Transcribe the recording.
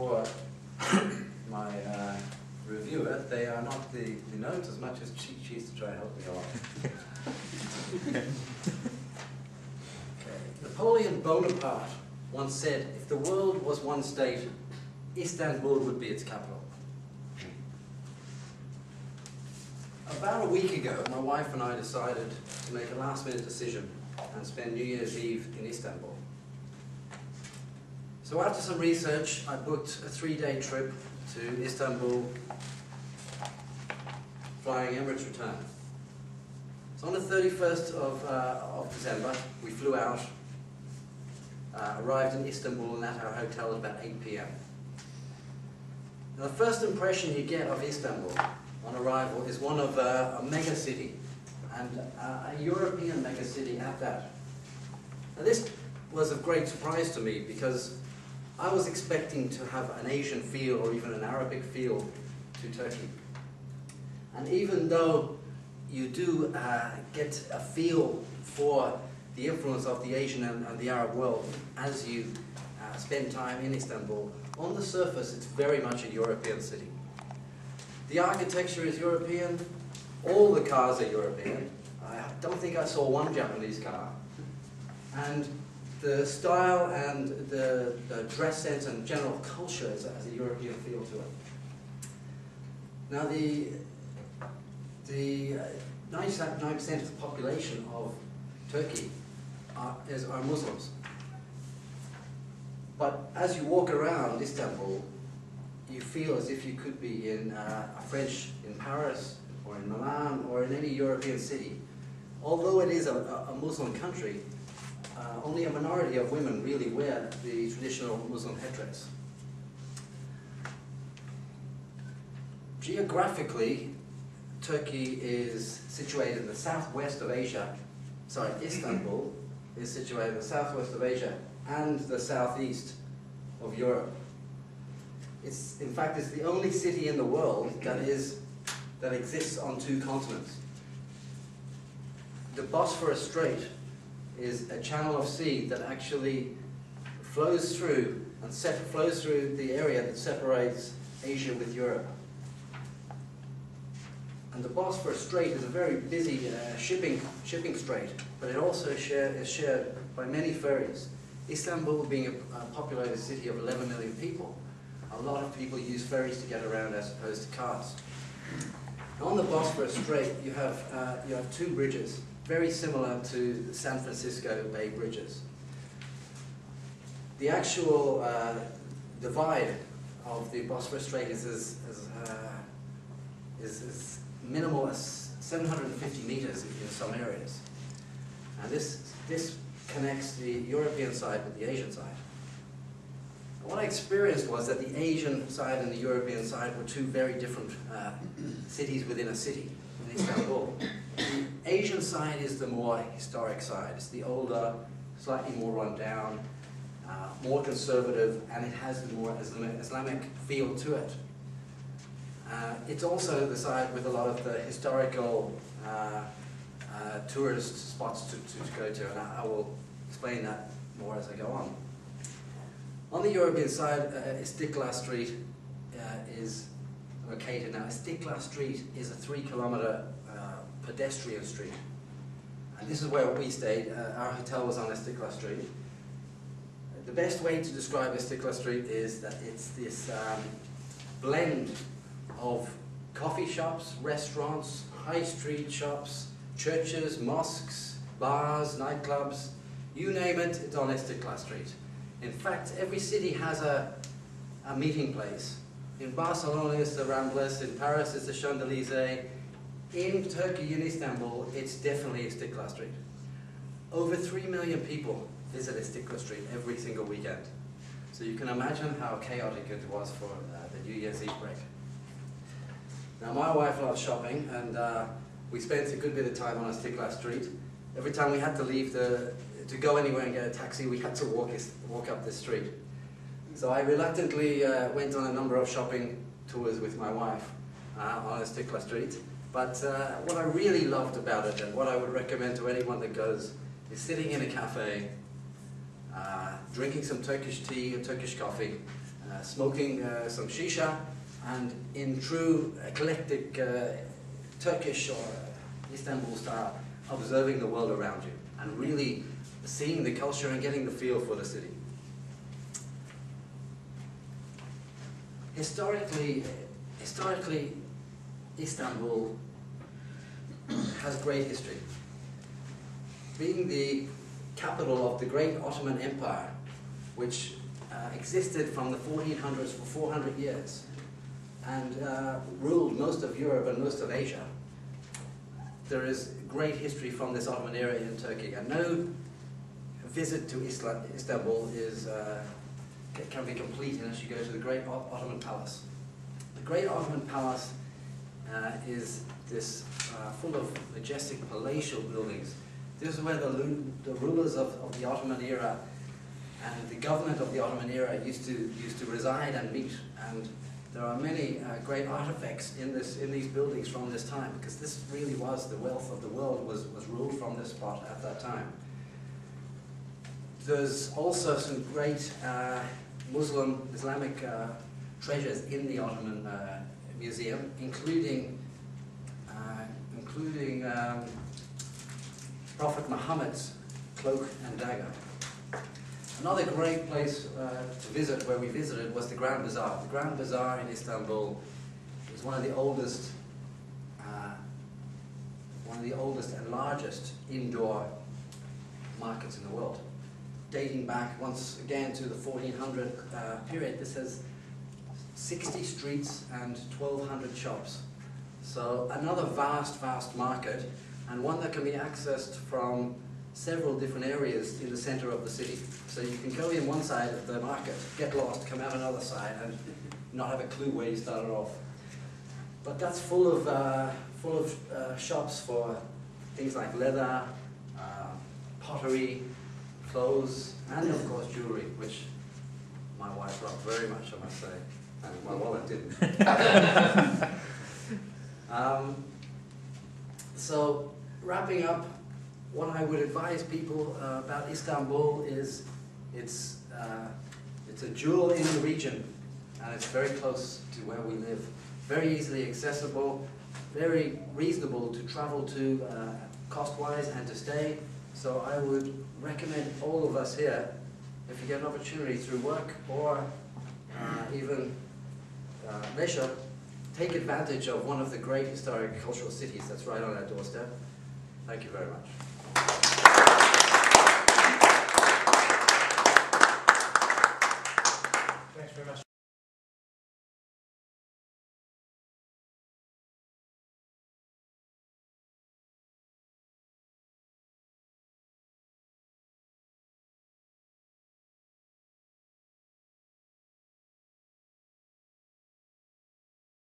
for my reviewer. They are not the notes as much as cheat sheets to try and help me along. Okay. Napoleon Bonaparte once said, if the world was one state, Istanbul would be its capital. About a week ago, my wife and I decided to make a last-minute decision and spend New Year's Eve in Istanbul. So after some research, I booked a 3-day trip to Istanbul, flying Emirates return. So on the 31st of December, we flew out, arrived in Istanbul and at our hotel at about 8 p.m. Now, the first impression you get of Istanbul on arrival is one of a mega city, and a European mega city at that. Now, this was of great surprise to me because I was expecting to have an Asian feel or even an Arabic feel to Turkey. And even though you do get a feel for the influence of the Asian and the Arab world as you spend time in Istanbul, on the surface it's very much a European city. The architecture is European, all the cars are European. I don't think I saw one Japanese car. And the style and the dress sense and general culture has a European feel to it. Now the 99% of the population of Turkey are Muslims. But as you walk around Istanbul, you feel as if you could be in in Paris or in Milan or in any European city. Although it is a Muslim country, only a minority of women really wear the traditional Muslim headdress. Geographically, Turkey is situated in the southwest of Asia. Sorry, Istanbul is situated in the southwest of Asia and the southeast of Europe. In fact, it's the only city in the world that exists on 2 continents. The Bosphorus Strait is a channel of sea that actually flows through the area that separates Asia with Europe. And the Bosphorus Strait is a very busy shipping strait, but it also is shared by many ferries. Istanbul being a populated city of 11 million people, a lot of people use ferries to get around as opposed to cars. On the Bosphorus Strait, you have 2 bridges, very similar to the San Francisco Bay bridges. The actual divide of the Bosphorus Strait is as minimal as 750 meters in some areas. And this connects the European side with the Asian side. What I experienced was that the Asian side and the European side were 2 very different cities within a city in Istanbul. The Asian side is the more historic side. It's the older, slightly more run down, more conservative, and it has the more Islamic feel to it. It's also the side with a lot of the historical tourist spots to go to, and I will explain that more as I go on. On the European side, Istiklal Street is located now. Istiklal Street is a 3-kilometer pedestrian street. And this is where we stayed. Our hotel was on Istiklal Street. The best way to describe Istiklal Street is that it's this blend of coffee shops, restaurants, high street shops, churches, mosques, bars, nightclubs, you name it, it's on Istiklal Street. In fact, every city has a meeting place. In Barcelona it's the Ramblas, in Paris it's the Champs-Élysées, in Turkey, in Istanbul, it's definitely Istiklal Street. Over 3 million people visit Istiklal Street every single weekend. So you can imagine how chaotic it was for the New Year's Eve break. Now my wife loves shopping, and we spent a good bit of time on Istiklal Street. Every time we had to leave to go anywhere and get a taxi, we had to walk up this street. So I reluctantly went on a number of shopping tours with my wife on Istiklal Street. But what I really loved about it, and what I would recommend to anyone that goes, is sitting in a cafe, drinking some Turkish tea or Turkish coffee, smoking some shisha, and in true eclectic Turkish or Istanbul style, observing the world around you and really seeing the culture and getting the feel for the city. Historically, Istanbul has great history. Being the capital of the great Ottoman Empire, which existed from the 1400s for 400 years and ruled most of Europe and most of Asia, there is great history from this Ottoman era in Turkey, and no visit to Istanbul can be complete unless you go to the Great Ottoman Palace. The Great Ottoman Palace is this full of majestic palatial buildings. This is where the rulers of the Ottoman era and the government of the Ottoman era used to reside and meet, and there are many great artifacts in these buildings from this time, because this really was the wealth of the world was ruled from this spot at that time. There's also some great Islamic treasures in the Ottoman Museum, including Prophet Muhammad's cloak and dagger. Another great place to visit, where we visited, was the Grand Bazaar. The Grand Bazaar in Istanbul is one of the oldest and largest indoor markets in the world, dating back once again to the 1400 period. This has 60 streets and 1,200 shops. So another vast market, and one that can be accessed from several different areas in the center of the city. So you can go in one side of the market, get lost, come out another side, and not have a clue where you started off. But that's full of shops for things like leather, pottery, clothes, and of course jewelry, which my wife loved very much, I must say, and my wallet didn't. So wrapping up, what I would advise people about Istanbul is it's a jewel in the region, and it's very close to where we live, very easily accessible, very reasonable to travel to cost-wise and to stay. So I would recommend all of us here, if you get an opportunity through work or even leisure, take advantage of one of the great historic cultural cities that's right on our doorstep. Thank you very much. Thanks very much.